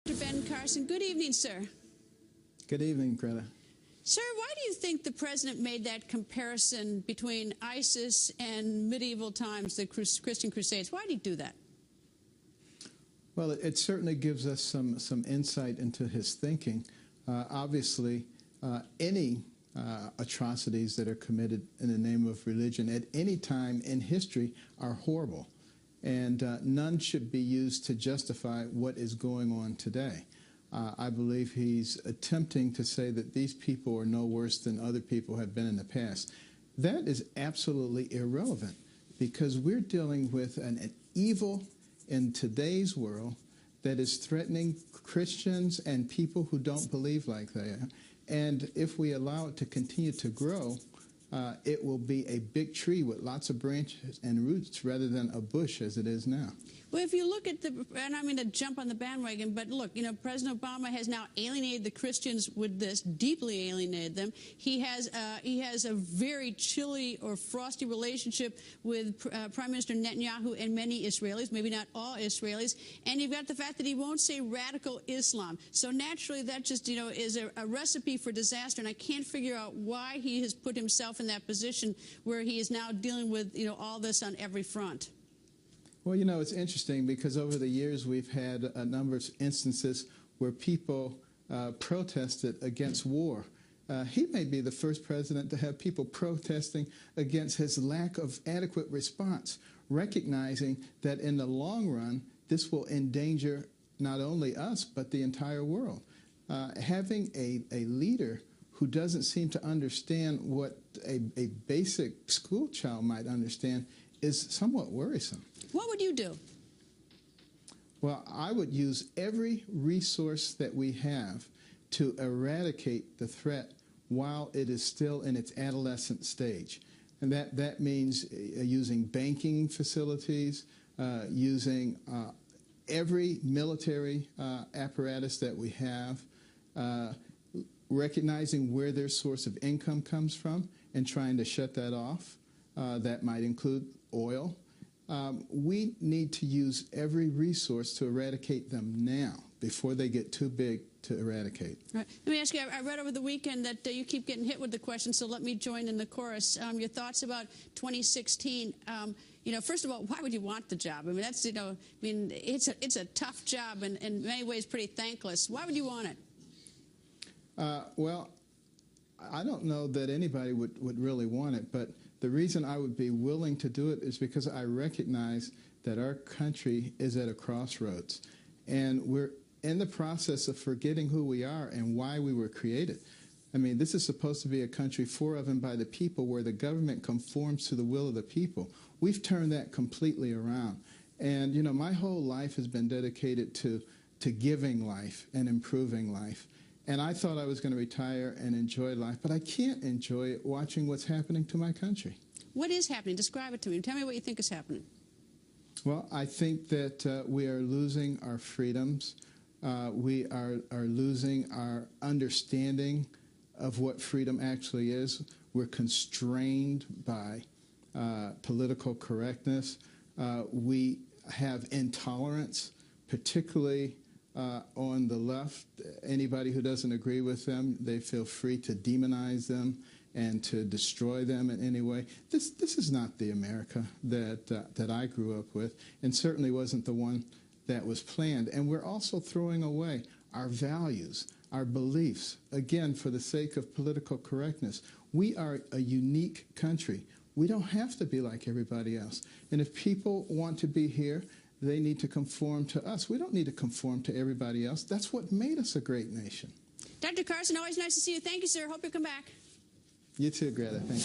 Ben Carson. Good evening, sir. Good evening, Greta. Sir, why do you think the president made that comparison between ISIS and medieval times, the Christian Crusades? Why did he do that? Well, it certainly gives us some insight into his thinking. Obviously, any atrocities that are committed in the name of religion at any time in history are horrible, and none should be used to justify what is going on today. I believe he's attempting to say that these people are no worse than other people have been in the past. That is absolutely irrelevant, because we're dealing with an evil in today's world that is threatening Christians and people who don't believe like they are. And if we allow it to continue to grow, it will be a big tree with lots of branches and roots rather than a bush as it is now. Well, if you look at the, and I mean to jump on the bandwagon, but look, you know, President Obama has now alienated the Christians with this, deeply alienated them. He has a very chilly or frosty relationship with Prime Minister Netanyahu and many Israelis, maybe not all Israelis. And you've got the fact that he won't say radical Islam. So naturally, that just, you know, is a recipe for disaster. And I can't figure out why he has put himself in that position where he is now dealing with, you know, all this on every front. Well, you know, it's interesting because over the years we've had a number of instances where people protested against war. He may be the first president to have people protesting against his lack of adequate response, recognizing that in the long run, this will endanger not only us, but the entire world. Having a leader who doesn't seem to understand what a basic school child might understand is somewhat worrisome. What would you do? Well, I would use every resource that we have to eradicate the threat while it is still in its adolescent stage. And that means using banking facilities, using every military apparatus that we have, recognizing where their source of income comes from and trying to shut that off. That might include oil. We need to use every resource to eradicate them now before they get too big to eradicate. Right. Let me ask you, I read over the weekend that you keep getting hit with the question, so let me join in the chorus. Your thoughts about 2016. You know, first of all, why would you want the job? I mean, that's, you know, I mean, it's a tough job and in many ways pretty thankless. Why would you want it? Well, I don't know that anybody would really want it, but the reason I would be willing to do it is because I recognize that our country is at a crossroads, and we're in the process of forgetting who we are and why we were created. I mean, this is supposed to be a country for, of, and by the people, where the government conforms to the will of the people. We've turned that completely around. And, you know, my whole life has been dedicated to giving life and improving life. And I thought I was going to retire and enjoy life, but I can't enjoy it watching what's happening to my country. What is happening? Describe it to me. Tell me what you think is happening. Well, I think that we are losing our freedoms. We are losing our understanding of what freedom actually is. We're constrained by political correctness. We have intolerance, particularly on the left. Anybody who doesn't agree with them, they feel free to demonize them and to destroy them in any way. This is not the America that I grew up with, and certainly wasn't the one that was planned. And we're also throwing away our values, our beliefs, again, for the sake of political correctness. We are a unique country. We don't have to be like everybody else. And if people want to be here, they need to conform to us. We don't need to conform to everybody else. That's what made us a great nation. Dr. Carson, always nice to see you. Thank you, sir. Hope you come back. You too, Greta. Thank you.